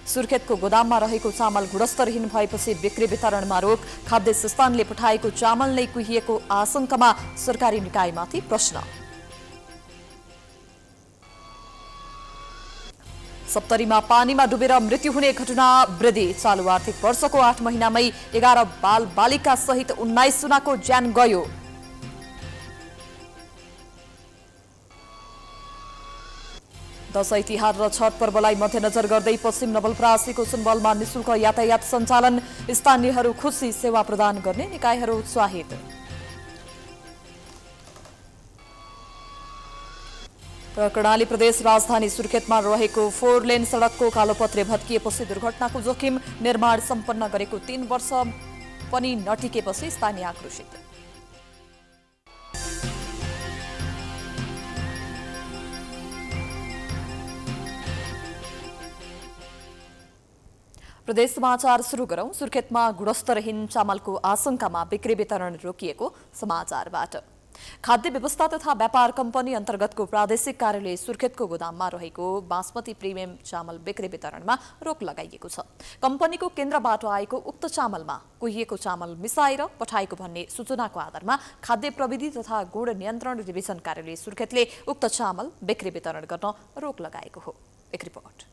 सुर्खेतको गोदाममा रहेको चामल गुणस्तरहीन भएपछि बिक्री वितरणमा रोक। खाद्य संस्थानले पठाएको चामल नै कुहिएको आशंकामा सरकारी निकायमाथि प्रश्न। सप्तरीमा पानीमा डुबेर मृत्यु हुने घटना वृद्धि। चालु आर्थिक वर्षको 8 महिनामै 11 बाल-बालिका सहित 19 जनाको ज्यान गयो। दशैं तिहार र छठ पर्वलाई मध्यनजर गर्दै पश्चिम नवलपरासीको सुनवलमा निशुल्क यातायात सञ्चालन। स्थानीयहरू खुसी, सेवा प्रदान गर्ने निकायहरू उत्साहित। कर्णाली प्रदेश राजधानी सुर्खेतमा रहेको 4 लेन सडकको कालोपत्रे भत्किएपछि दुर्घटनाको जोखिम। निर्माण सम्पन्न गरेको 3 वर्ष पनि नटिकेपछि स्थानीय आक्रोशित। प्रदेश समाचार सुरु गरौं। सुर्खेतमा गुणस्तरहीन चामलको आशंकामा बिक्री वितरण रोकिएको समाचारबाट। खाद्य व्यवस्था तथा व्यापार कम्पनी अन्तर्गतको प्रादेशिक कार्यालय सुर्खेतको गोदाममा रहेको बासमती प्रिमियम चामल बिक्री वितरणमा रोक लगाइएको छ। कम्पनीको केन्द्रबाट आएको उक्त चामलमा कुहिएको चामल मिसाएर पठाएको भन्ने सूचनाको आधारमा खाद्य प्रविधि तथा गुण नियन्त्रण डिभिजन कार्यालय सुर्खेतले उक्त चामल बिक्री वितरण गर्न रोक लगाएको हो। एक रिपोर्ट।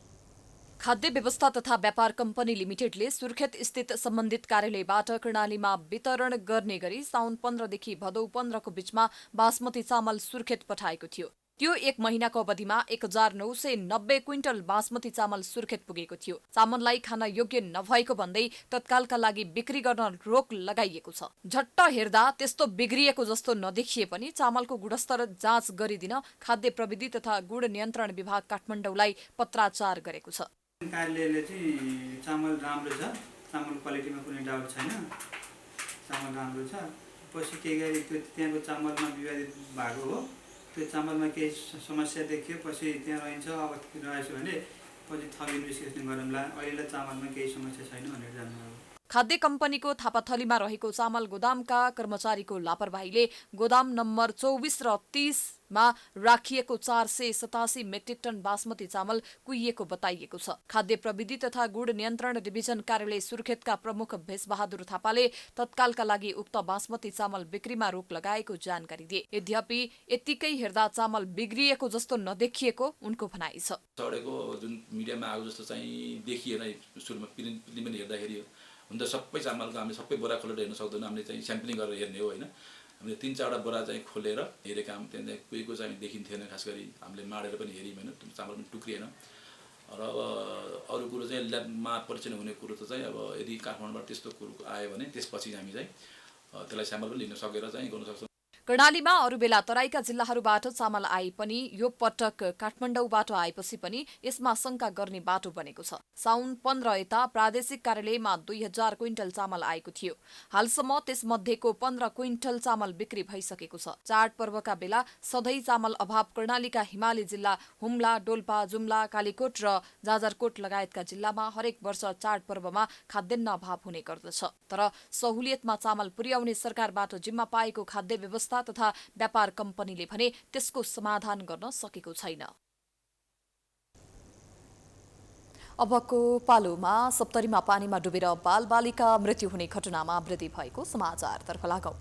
खाद्य व्यवस्था तथा व्यापार कम्पनी लिमिटेडले सुर्खेत स्थित सम्बन्धित कार्यालयबाट कर्णालीमा वितरण गर्ने गरी साउन 15 देखि भदौ 15 को बीचमा बासमती चामल सुर्खेत पठाएको थियो। त्यो 1 महिनाको अवधिमा 1990 क्विन्टल बासमती चामल सुर्खेत पुगेको थियो। चामललाई खान योग्य नभएको भन्दै तत्कालका लागि बिक्री गर्न रोक लगाइएको छ। झट्ट हेर्दा त्यस्तो बिग्रिएको जस्तो नदेखिए पनि चामलको गुणस्तर जाँच गरिदिन खाद्य प्रविधि तथा गुण नियन्त्रण विभाग काठमाडौँलाई पत्राचार गरेको छ। कार्यालयले चाहिँ चामल राम्रो छ, चामल क्वालिटीमा कुनै डाउट छैन, चामल राम्रो छ। पछि के गरी त्यो त्यहाँको चामलमा विवादित भएको हो, त्यो चामलमा केही समस्या देखियो, पछि त्यहाँ रहन्छ। अब रहेछ भने पछि थप इन्भेस्टिगेसन गरौँला। अहिले चामलमा केही समस्या छैन भनेर जान्नुभयो। खाद्य कम्पनीको थापाथलीमा रहेको चामल गोदामका कर्मचारीको लापरवाहीले गोदाम नम्बर 24 र 30 मा राखिएको 487 मेट्रिक टन बासमती चामल कुहिएको बताइएको छ। खाद्य प्रविधि तथा गुण नियन्त्रण डिभिजन कार्यालय सुर्खेतका प्रमुख भेषबहादुर थापाले तत्कालका लागि उक्त बासमती चामल बिक्रीमा रोक लगाएको जानकारी दिए। यद्यपि यतिकै हेर्दा चामल बिग्रिएको जस्तो नदेखिएको उनको भनाइ छ। सडेको जुन मिडियामा आएको जस्तो चाहिँ देखिएन। सुरुमा प्रिलिमिनरी हेर्दाखेरि हुन त सबै चामलको हामीले सबै बोरा खोलेर हेर्न सक्दैनौँ। हामीले चाहिँ स्याम्पलिङ गरेर हेर्ने हो होइन। हामीले 3-4वटा बोरा चाहिँ खोलेर हेरेका हामी। त्यहाँ कुहिएको चाहिँ देखिन्थेन। खास गरी हामीले माडेर पनि हेऱ्यौँ होइन, चामल पनि टुक्रिएन। र अब अरू कुरो चाहिँ ल्याबमा परीक्षण हुने कुरो त चाहिँ अब यदि काठमाडौँबाट त्यस्तो कुरो आयो भने त्यसपछि हामी चाहिँ त्यसलाई स्याम्पल पनि लिन सकेर चाहिँ गर्न सक्छौँ। कर्णालीमा अरू बेला तराईका जिल्लाहरूबाट चामल आए पनि यो पटक काठमाडौँबाट आएपछि पनि यसमा शंका गर्ने बाटो बनेको छ। साउन 15 यता प्रादेशिक कार्यालयमा 2000 क्विन्टल चामल आएको थियो। हालसम्म त्यसमध्येको 15 क्विन्टल चामल बिक्री भइसकेको छ। चाड पर्वका बेला सधैँ चामल अभाव कर्णालीका हिमाली जिल्ला हुम्ला, डोल्पा, जुम्ला, कालीकोट र जाजरकोट लगायतका जिल्लामा हरेक वर्ष चाड पर्वमा खाद्यान्न अभाव हुने गर्दछ। तर सहुलियतमा चामल पुर्याउने सरकारबाट जिम्मा पाएको खाद्य व्यवस्था तथा व्यापार कम्पनीले भने त्यसको समाधान गर्न सकेको छैन। अबको पालोमा सप्तरीमा पानीमा डुबेर बाल-बालिका मृत्यु हुने घटनामा वृद्धि भएको समाचारतर्फ लागौं।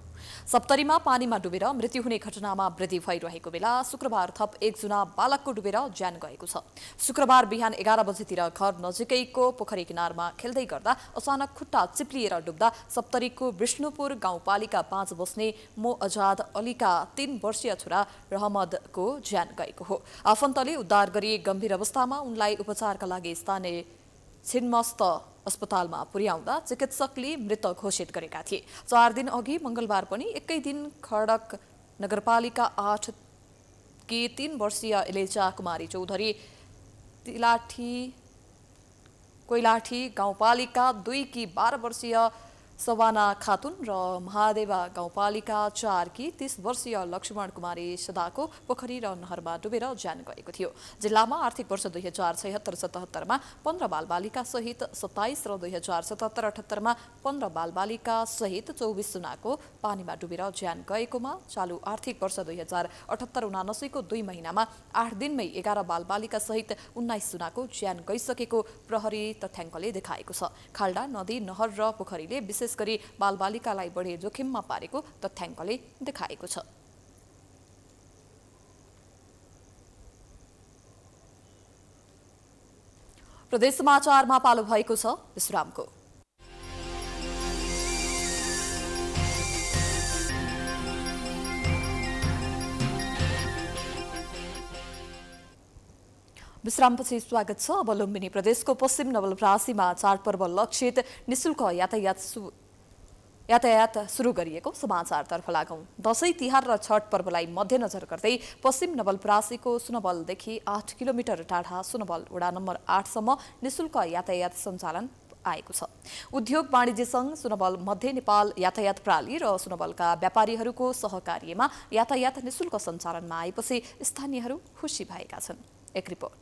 सप्तरीमा पानीमा डुबेर मृत्यु हुने घटनामा वृद्धि भइरहेको बेला शुक्रबार थप 1 जना बालकको डुबेर ज्यान गएको छ। शुक्रबार बिहान 11 बजेतिर घर नजिकैको पोखरी किनारमा खेल्दै गर्दा अचानक खुट्टा चिप्लिएर डुब्दा सप्तरीको विष्णुपुर गाउँपालिका 5 बस्ने मो अजाद अलीका 3 वर्षीय छोरा रहमदको ज्यान गएको हो। आफन्तले उद्धार गरी गम्भीर अवस्थामा उनलाई उपचारका लागि स्थानीय छिन्मस्त अस्पतालमा पुर्याउँदा चिकित्सकले मृत घोषित गरेका थिए। 4 दिन अघि मंगलबार पनि एकै दिन खडक नगरपालिका 8 की 3 वर्षीय इलेजा कुमारी चौधरी, कोइलाठी गाउँपालिका 2 की 12 वर्षीय सवाना खातुन र महादेवा गाउँपालिका 4 की 30 वर्षीय लक्ष्मण कुमारी सदाको पोखरी र नहरमा डुबेर ज्यान गएको थियो। जिल्लामा आर्थिक वर्ष 2076-77 मा 15 बालबालिका सहित 27 र 2077-78 मा 15 बालबालिका सहित 24 जनाको पानीमा डुबेर ज्यान गएकोमा चालु आर्थिक वर्ष 2078-79 को 2 महिनामा 8 दिनमै 11 बालबालिका सहित 19 जनाको ज्यान गइसकेको प्रहरी तथ्याङ्कले देखाएको छ। खाल्डा नदी, नहर र पोखरीले विशेष गरी बालबालिकालाई बढी जोखिममा पारेको तथ्याङ्कले देखाएको छ। प्रदेश समाचारमा पालो भएको छ विश्रामको। विश्रामपछि स्वागत छ। अब लुम्बिनी प्रदेशको पश्चिम नवलपरासीमा चाडपर्व लक्षित निशुल्क यातायात सुरु गरिएको समाचारतर्फ लागौं। दशैं तिहार र छठ पर्वलाई मध्यनजर गर्दै पश्चिम नवलपरासीको सुनवलदेखि 8 किलोमिटर टाढा सुनवल वडा नम्बर 8 सम्म निशुल्क यातायात सञ्चालन आएको छ। उद्योग वाणिज्य संघ, सुनवल मध्य नेपाल यातायात प्रणाली र सुनवलका व्यापारीहरूको सहकार्यमा यातायात निशुल्क सञ्चालनमा आएपछि स्थानीयहरू खुसी भएका छन्। एक रिपोर्ट।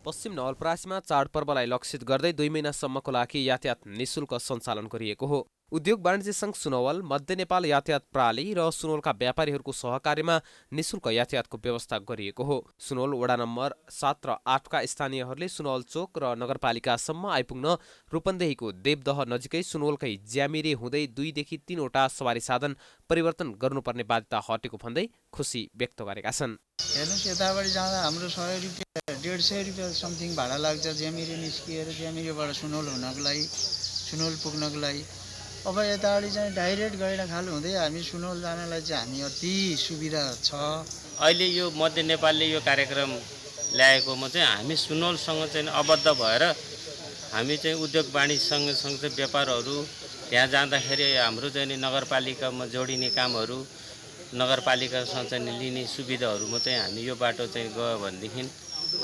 पश्चिम नवलपरासीमा चाडपर्वलाई लक्षित गर्दै 2 महिनासम्मको लागि यातायात निशुल्क सञ्चालन गरिएको हो। उद्योग वाणिज्य संघ सुनवल, मध्य नेपाल यातायात प्रणाली र सुनवलका व्यापारीहरूको सहकार्यमा निशुल्क यातायातको व्यवस्था गरिएको हो। सुनवल वडा नम्बर 7 र 8 का स्थानीयहरूले सुनवल चोक र नगरपालिकासम्म आइपुग्न रूपन्देहीको देवदह नजिकै सुनवलकै ज्यामिरे हुँदै 2 देखि 3 वटा सवारी साधन परिवर्तन गर्नुपर्ने बाध्यता हटेको भन्दै खुसी व्यक्त गरेका छन्। हेर्नुहोस्, यताबाट जाँदा हाम्रो 100 रुपियाँ 150 रुपियाँ समथिङ भाडा लाग्छ ज्यामिरे निस्किएर ज्यामिरेबाट सुनवल हुनको लागि, सुनवल पुग्नको लागि। अब यताबाट चाहिँ डाइरेक्ट गैँडाखाल हुँदै हामी सुनवल जानलाई चाहिँ हामी अति सुविधा छ। अहिले यो मध्य नेपालले यो कार्यक्रम ल्याएकोमा चाहिँ हामी सुनवलसँग चाहिँ आबद्ध भएर हामी चाहिँ उद्योग वाणिज्य सँगसँगै व्यापारहरू त्यहाँ जाँदाखेरि हाम्रो चाहिँ नगरपालिकामा जोडिने कामहरू, नगरपालिकासँग चाहिँ लिने सुविधाहरूमा चाहिँ हामी यो बाटो चाहिँ गयो भनेदेखि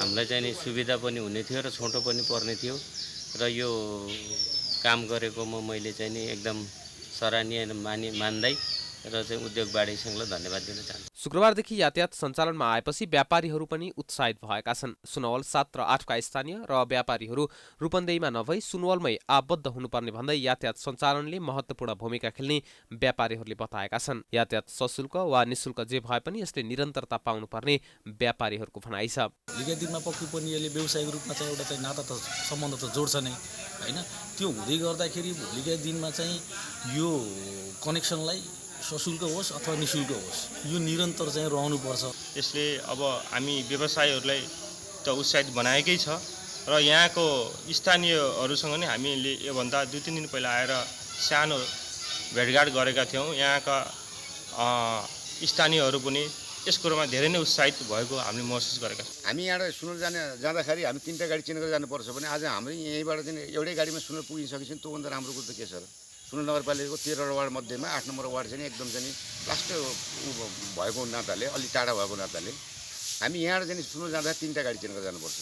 हामीलाई चाहिँ सुविधा पनि हुने थियो र छोटो पनि पर्ने थियो र यो काम गरेकोमा मैले चाहिँ नि एकदम सराहनीय मान्दै र चाहिँ उद्योग वाणिज्यसँगलाई धन्यवाद दिन चाहन्छु। शुक्रबारदेखि यातायात सञ्चालनमा आएपछि व्यापारीहरू पनि उत्साहित भएका छन्। सुनवल 7 र 8 का स्थानीय र व्यापारीहरू रूपन्देहीमा नभई सुनवलमै आबद्ध हुनुपर्ने भन्दै यातायात सञ्चालनले महत्त्वपूर्ण भूमिका खेल्ने व्यापारीहरूले बताएका छन्। यातायात सशुल्क वा निशुल्क जे भए पनि यसले निरन्तरता पाउनुपर्ने व्यापारीहरूको भनाइ छ। हिजो दिनमा पक्कै पनि यसले व्यावसायिक रूपमा चाहिँ एउटा चाहिँ नाता त सम्बन्ध त जोड्छ नै हैन। त्यो हुँदै गर्दाखेरि भोलिका दिनमा चाहिँ यो कनेक्सनलाई सशुल्क होस् अथवा निशुल्क होस्, यो निरन्तर चाहिँ रहनुपर्छ। यसले अब हामी व्यवसायीहरूलाई त उत्साहित बनाएकै छ र यहाँको स्थानीयहरूसँग नै हामीले योभन्दा 2-3 दिन पहिला आएर सानो भेटघाट गरेका थियौँ। यहाँका स्थानीयहरू पनि यस कुरोमा धेरै नै उत्साहित भएको हामीले महसुस गरेका छौँ। हामी यहाँ सुनवल जाँदाखेरि हामी 3टा गाडी चेन्ज गरेर जानुपर्छ भने आज हाम्रो यहीँबाट चाहिँ एउटै गाडीमा सुनवल पुगिसकेपछि त्योभन्दा राम्रो कुरो त के छ र। सुनवल नगरपालिकाको 13 वार्ड मध्येमा 8 नम्बर वार्ड चाहिँ एकदम चाहिँ लास्ट भएको नाताले, अलि टाढा भएको नाताले हामी यहाँबाट चाहिँ सुनवल जाँदा 3टा गाडी चेन्ज गरेर जानुपर्छ।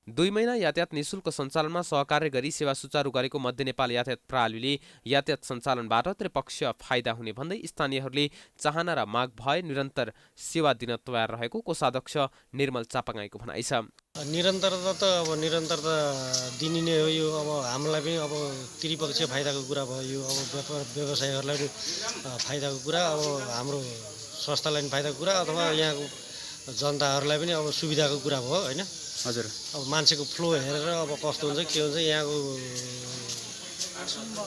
2 महिना यातायात निशुल्क सञ्चालनमा सहकार्य गरी सेवा सुचारू गरेको मध्य नेपाल यातायात प्रणालीले यातायात सञ्चालनबाट त्रिपक्षीय फाइदा हुने भन्दै स्थानीयहरूले चाहना र माग भए निरन्तर सेवा दिन तयार रहेको कोषाध्यक्ष निर्मल चापागाईको भनाइ छ। निरन्तरता त अब निरन्तरता दिने नै हो। यो अब हामीलाई पनि अब त्रिपक्षीय फाइदाको कुरा भयो। यो अब व्यवसायीहरूलाई पनि फाइदाको कुरा, अब हाम्रो संस्थालाई पनि फाइदाको कुरा अथवा यहाँको जनताहरूलाई पनि अब सुविधाको कुरा भयो हैन। हजुर, अब मान्छेको फ्लो हेरेर अब कस्तो हुन्छ के हुन्छ यहाँको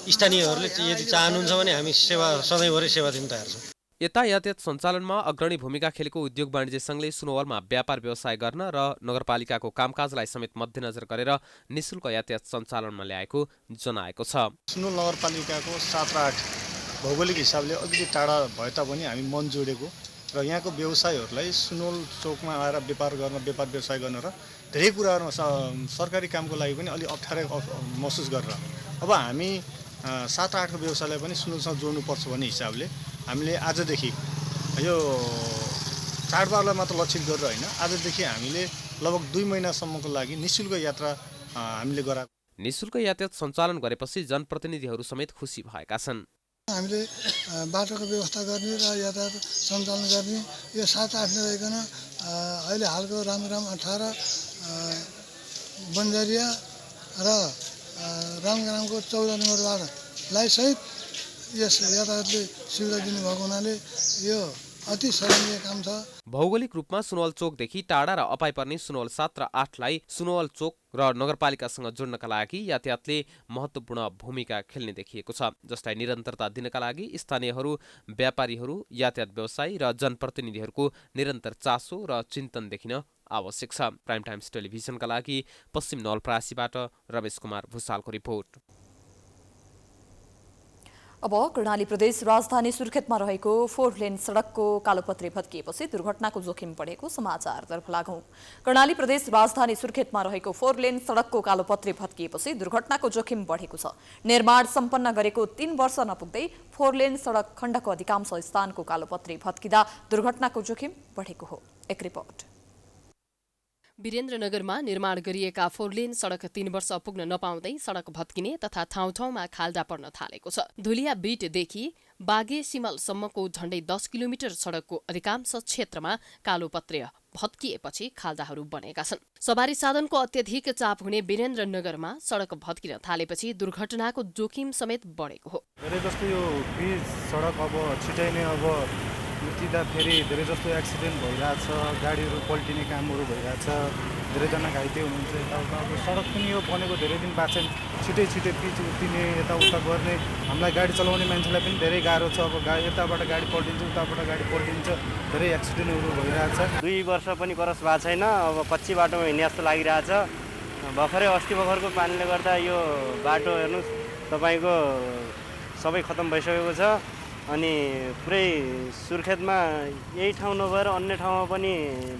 स्थानीयहरूले यदि चाहनुहुन्छ भने हामी सेवा सधैँभरि सेवा दिन तयार छौँ। यता यातायात सञ्चालनमा अग्रणी भूमिका खेलेको उद्योग वाणिज्य संघले सुनवलमा व्यापार व्यवसाय गर्न र नगरपालिकाको कामकाजलाई समेत मध्यनजर गरेर निशुल्क यातायात सञ्चालनमा ल्याएको जनाएको छ। सुनवल नगरपालिकाको 7 र 8 भौगोलिक हिसाबले अलिकति टाढा भए तापनि हामी मन जोडेको र यहाँको व्यवसायीहरूलाई सुनवल चोकमा आएर व्यापार व्यवसाय गर्न र धेरै कुराहरूमा सरकारी कामको लागि पनि अलि अप्ठ्यारो महसुस गरेर अब हामी 7 र 8 को व्यवसायलाई पनि सुनवलसँग जोड्नुपर्छ भन्ने हिसाबले हामीले आजदेखि यो चाडबाडलाई मात्र लक्षित गरेर होइन, आजदेखि हामीले लगभग 2 महिनासम्मको लागि निशुल्क यात्रा हामीले गराएको। निशुल्क यातायात सञ्चालन गरेपछि जनप्रतिनिधिहरू समेत खुसी भएका छन्। हामीले बाटोको व्यवस्था गर्ने र यातायात सञ्चालन गर्ने यो 7-8 नभइकन अहिले हालको रामग्राम 18 बन्जारिया र रामग्रामको 14 नम्बर वार्डलाई सहित यस यातायातले सुविधा दिनुभएको हुनाले यो अति सराहनीय काम छ। भौगोलिक रूपमा सुनवल चोकदेखि टाढा र अपाई पर्ने सुनवल 7 र 8लाई सुनवल चोक र नगरपालिकासँग जोड्नका लागि यातायातले महत्त्वपूर्ण भूमिका खेल्ने देखिएको छ। जसलाई निरन्तरता दिनका लागि स्थानीयहरू, व्यापारीहरू, यातायात व्यवसायी र जनप्रतिनिधिहरूको निरन्तर चासो र चिन्तन देखिन आवश्यक छ। प्राइम टाइम्स टेलिभिजनका लागि पश्चिम नवलपरासीबाट रमेश कुमार भुसालको रिपोर्ट। अब कर्णाली प्रदेश राजधानी सुर्खेतमा रहेको 4 लेन सडकको कालोपत्रे भत्किएपछि दुर्घटनाको जोखिम बढेको समाचारतर्फ लागौं। कर्णाली प्रदेश राजधानी सुर्खेतमा रहेको 4 लेन सडकको कालोपत्रे भत्किएपछि दुर्घटनाको जोखिम बढेको छ। निर्माण सम्पन्न गरेको 3 वर्ष नपुग्दै 4 लेन सडक खण्डको अधिकांश स्थानको कालोपत्रे भत्किँदा दुर्घटनाको जोखिम बढेको हो। एक रिपोर्ट। वीरेन्द्रनगरमा निर्माण गरिएका 4 लेन सडक 3 वर्ष पुग्न नपाउँदै सडक भत्किने तथा ठाउँ ठाउँमा खाल्डा पर्न थालेको छ। धुलिया बीटदेखि बागे सिमलसम्मको झण्डै 10 किलोमिटर सडकको अधिकांश क्षेत्रमा कालोपत्रे भत्किएपछि खाल्डाहरू बनेका छन्। सवारी साधनको अत्यधिक चाप हुने वीरेन्द्रनगरमा सडक भत्किन थालेपछि दुर्घटनाको जोखिम समेत बढेको हो। धेरै जस्तो यो ब्रिज सडक अब छिटै नै अब उतिँदा फेरि धेरै जस्तो एक्सिडेन्ट भइरहेछ, गाडीहरू पल्टिने कामहरू भइरहेछ, धेरैजना घाइते हुनुहुन्छ। यताउता अब सडक पनि यो बनेको धेरै दिन बाद चाहिँ छिटै पिच उत्तिने यताउता गर्ने हामीलाई गाडी चलाउने मान्छेलाई पनि धेरै गाह्रो छ। अब यताबाट गाडी पल्टिन्छ, उताबाट गाडी पल्टिन्छ, धेरै एक्सिडेन्टहरू भइरहेछ। 2 वर्ष पनि क्रस भएको छैन, अब कच्ची बाटोमा हिँड्ने जस्तो लागिरहेछ। भर्खरै अस्ति भर्खरको पानीले गर्दा यो बाटो हेर्नुहोस् तपाईँको सबै खतम भइसकेको छ। अनि पुरै सुर्खेतमा यही ठाउँ नभएर अन्य ठाउँमा पनि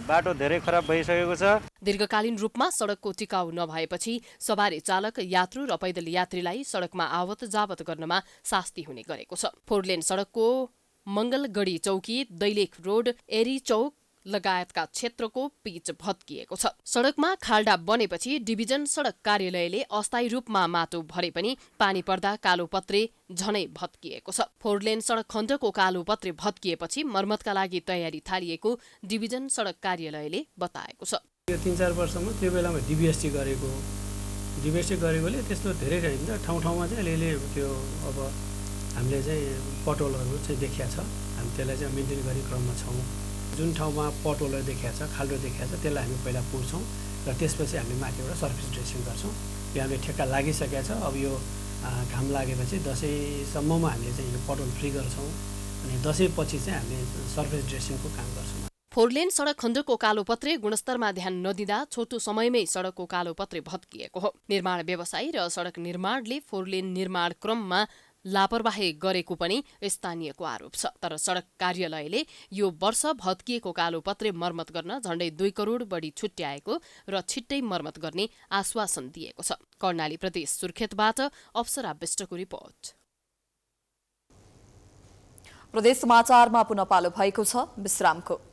बाटो धेरै खराब भइसकेको छ। दीर्घकालीन रूपमा सडकको टिकाउ नभएपछि सवारी चालक, यात्रु र पैदल यात्रीलाई सडकमा आवत जावत गर्नमा शास्ति हुने गरेको छ। 4 लेन सडकको मंगलगढी चौकी, दैलेख रोड, एरी चौक लगायतका क्षेत्रको पिच भत्किएको छ। सडकमा खाल्डा बनेपछि डिभिजन सडक कार्यालयले अस्थायी रूपमा माटो भरे पनि पानी पर्दा कालोपत्रे झनै भत्किएको छ। 4 लेन सडक खण्डको कालोपत्रे भत्किएपछि मर्मतका लागि तयारी थालिएको डिभिजन सडक कार्यालयले बताएको छ। यो 3-4 वर्षमा त्यो बेलामा डिबिएसटी गरेकोले त्यस्तो धेरै रहन्छ। ठाउँ ठाउँमा चाहिँ अलिअलि त्यो अब हामीले चाहिँ पटोलहरू चाहिँ देखिया छ। हामी त्यसलाई चाहिँ मेन्टेन गर्ने क्रममा छौँ। जुन ठाउँमा पटोलहरू देखिया छ, खाल्डो देखिया छ, त्यसलाई हामी पहिला पुर्छौँ र त्यसपछि हामीले माथिबाट सर्फेस ड्रेसिङ गर्छौँ। यो हामीले ठेक्का लागिसकेको छ। अब यो घाम लागेपछि दसैँसम्ममा हामीले चाहिँ यो पटोल फ्री गर्छौँ अनि दसैँपछि चाहिँ हामीले सर्फेस ड्रेसिङको काम गर्छौँ। 4 लेन सडक खण्डको कालोपत्रे गुणस्तरमा ध्यान नदिँदा छोटो समयमै सडकको कालोपत्रे भत्किएको हो। निर्माण व्यवसायी र सडक निर्माणले 4 लेन निर्माण क्रममा लापरवाही गरेको पनि स्थानीयको आरोप छ। तर सडक कार्यालयले यो वर्ष भत्किएको कालोपत्रे मर्मत गर्न झण्डै 2 करोड बढी छुट्याएको र छिट्टै मर्मत गर्ने आश्वासन दिएको छ। कर्णाली प्रदेश सुर्खेतबाट अप्सरा विष्टको रिपोर्ट। प्रदेश समाचारमा पुनः पालो भएको छ विश्रामको।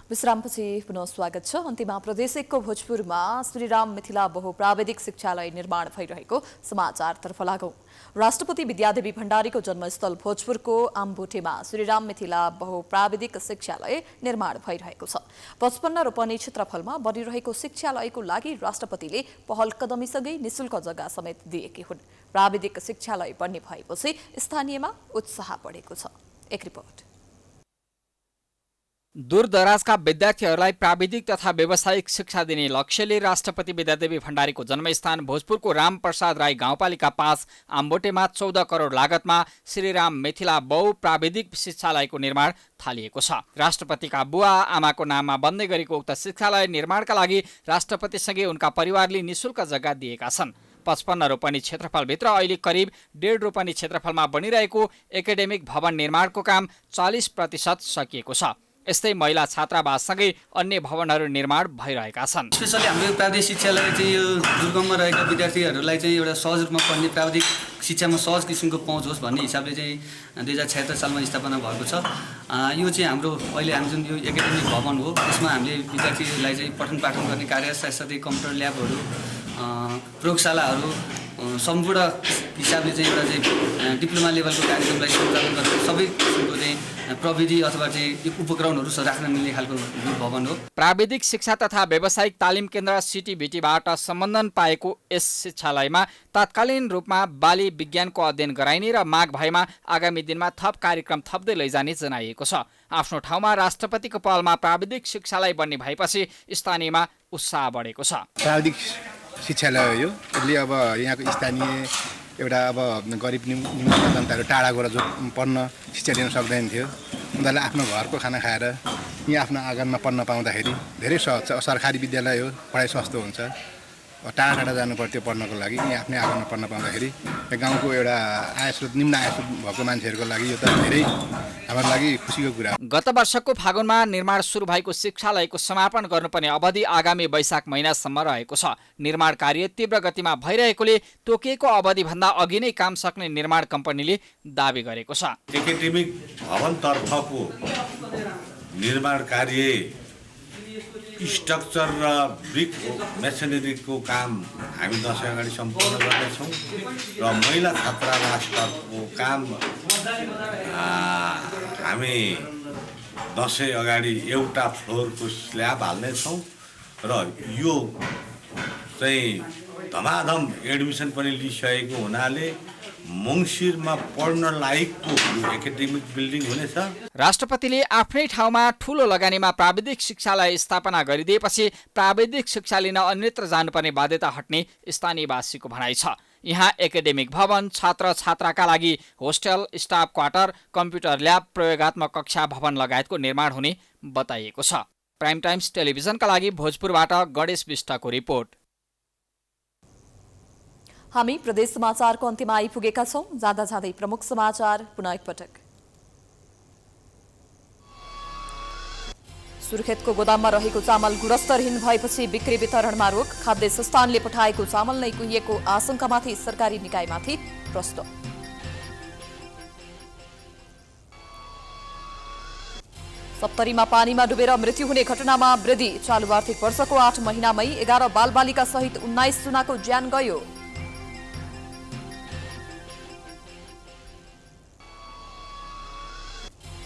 विश्रामपछि पुनः स्वागत छ। अन्त्यमा प्रदेश 1 को भोजपुरमा श्रीराम मिथिला बहुप्राविधिक शिक्षालय निर्माण भइरहेको समाचारतर्फ लागौं। राष्ट्रपति विद्यादेवी भण्डारीको जन्मस्थल भोजपुरको आम्बोटेमा श्रीराम मिथिला बहुप्राविधिक शिक्षालय निर्माण भइरहेको छ। 55 रोपनी क्षेत्रफलमा बनिरहेको शिक्षालयको लागि राष्ट्रपतिले पहल कदमीसँगै निशुल्क जग्गा समेत दिएकी हुन्। प्राविधिक शिक्षालय बन्ने भएपछि स्थानीयमा उत्साह बढेको छ। एक रिपोर्ट। दूरदराजका विद्यार्थीहरूलाई प्राविधिक तथा व्यावसायिक शिक्षा दिने लक्ष्यले राष्ट्रपति विद्यादेवी भण्डारीको जन्मस्थान भोजपुरको रामप्रसाद राई गाउँपालिका 5 आम्बोटेमा 14 करोड लागतमा श्रीराम मिथिला बहुप्राविधिक शिक्षालयको निर्माण थालिएको छ। राष्ट्रपतिका बुवा आमाको नाममा बन्दै गरेको उक्त शिक्षालय निर्माणका लागि राष्ट्रपतिसँगै उनका परिवारले निशुल्क जग्गा दिएका छन्। 55 रोपनी क्षेत्रफलभित्र अहिले करिब 1.5 रोपनी क्षेत्रफलमा बनिरहेको एकाडेमिक भवन निर्माणको काम 40% सकिएको छ। यस्तै महिला छात्रावाससँगै अन्य भवनहरू निर्माण भइरहेका छन्। स्पेशली हाम्रो प्राविधिक शिक्षालय चाहिँ यो दुर्गममा रहेका विद्यार्थीहरूलाई चाहिँ एउटा सहज रूपमा पढ्ने प्राविधिक शिक्षामा सहज किसिमको पहुँच होस् भन्ने हिसाबले चाहिँ 2076 सालमा स्थापना भएको छ। यो चाहिँ हाम्रो अहिले हामी जुन यो एकाडेमिक भवन हो त्यसमा हामीले विद्यार्थीहरूलाई चाहिँ पठन पाठन गर्ने कार्य साथसाथै कम्प्युटर ल्याबहरू प्रयोगशालाहरू सम्पूर्ण हिसाबले चाहिँ एउटा चाहिँ डिप्लोमा लेभलको कार्यक्रमलाई सञ्चालन गर्ने सबै किसिमको चाहिँ प्रविधि अथवा चाहिँ उपकरणहरू राख्न मिल्ने खालको भवन हो। प्राविधिक शिक्षा तथा व्यावसायिक तालिम केन्द्र सिटिभिटीबाट सम्बन्धन पाएको यस शिक्षालयमा तात्कालीन रूपमा बाली विज्ञानको अध्ययन गराइने र माग भएमा आगामी दिनमा थप कार्यक्रम थप्दै लैजाने जनाइएको छ। आफ्नो ठाउँमा राष्ट्रपतिको पहलमा प्राविधिक शिक्षालय बन्ने भएपछि स्थानीयमा उत्साह बढेको छ। प्राविधिक शिक्षालय हो यो। यसले अब यहाँको स्थानीय एउटा अब गरिब निम्न जनताहरू टाढा गएर जो पढ्न शिक्षा लिन सक्दैन थियो उनीहरूले आफ्नो घरको खाना खाएर यहाँ आफ्नो आँगनमा पढ्न पाउँदाखेरि धेरै सहज छ। सरकारी विद्यालय हो, पढाइ सस्तो हुन्छ। टाढा टाढा जानु पर्थ्यो पढ्नको लागि, यहाँ आफ्नै आँगनमा पढ्न पाउँदाखेरि गाउँको एउटा आयस्रोत निम्न आयस्रोत भएको मान्छेहरूको लागि यो त धेरै हाम्रो लागि खुसीको कुरा हो। गत वर्षको फागुनमा निर्माण सुरु भएको शिक्षालयको समापन गर्नुपर्ने अवधि आगामी वैशाख महिनासम्म रहेको छ। निर्माण कार्य तीव्र गतिमा भइरहेकोले तोकिएको अवधिभन्दा अघि नै काम सक्ने निर्माण कम्पनीले दावी गरेको छ। एकाडेमिक भवनतर्फको निर्माण कार्य स्ट्रक्चर र ब्रिक मेसनरीको काम हामी दसैँ अगाडि सम्पन्न गर्नेछौँ र महिला छात्रावासको काम हामी दसैँ अगाडि एउटा फ्लोरको स्ल्याब हाल्नेछौँ र यो चाहिँ धमाधम एडमिसन पनि लिइसकेको हुनाले मङ्सिरमा पढ्न लायकको एकाडेमिक बिल्डिङ हुनेछ। राष्ट्रपतिले आफ्नै ठाउँमा ठूलो लगानीमा प्राविधिक शिक्षालय स्थापना गरिदिएपछि प्राविधिक शिक्षा लिन अन्यत्र जानुपर्ने बाध्यता हट्ने स्थानीयवासीको भनाइ छ। यहाँ एकाडेमिक भवन, छात्र छात्राका लागि hostel, staff quarter, computer lab, प्रयोगात्मक कक्षा भवन लगायतको निर्माण हुने बताइएको छ। प्राइम टाइम्स टेलिभिजनका लागि भोजपुरबाट गणेश विष्टको रिपोर्ट। हामी प्रदेश समाचारको अन्त्यमा आइपुगेका छौं। जाँदा जाँदै प्रमुख समाचार पुनः एकपटक। सुर्खेतको गोदाममा रहेको चामल गुणस्तरहीन भएपछि बिक्री वितरणमा रोक। खाद्य संस्थानले पठाएको चामल नै कुहिएको आशंकामाथि सरकारी निकायमाथि प्रश्न। सप्तरीमा पानीमा डुबेर मृत्यु हुने घटनामा वृद्धि। चालु आर्थिक वर्षको 8 महिनामै 11 बालबालिका सहित 19 जनाको ज्यान गयो।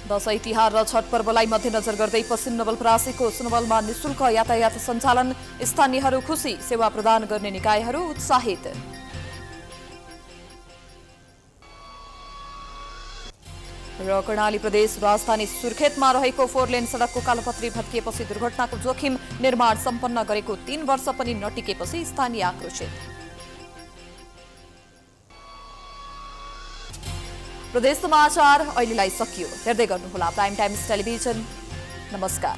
दशैं तिहार र छठ पर्वलाई मध्यनजर गर्दै पश्चिम नवलपरासीको सुनवलमा निशुल्क यातायात सञ्चालन। स्थानीयहरू खुसी, सेवा प्रदान गर्ने निकायहरू उत्साहित। र कर्णाली प्रदेश राजधानी सुर्खेतमा रहेको 4 लेन सडकको कालोपत्री भत्किएपछि दुर्घटनाको जोखिम। निर्माण सम्पन्न गरेको 3 वर्ष पनि नटिकेपछि स्थानीय आक्रोशित। प्रदेश समाचार अहिलेलाई सकियो। हेर्दै गर्नुहोला प्राइम टाइम्स टेलिभिजन। नमस्कार।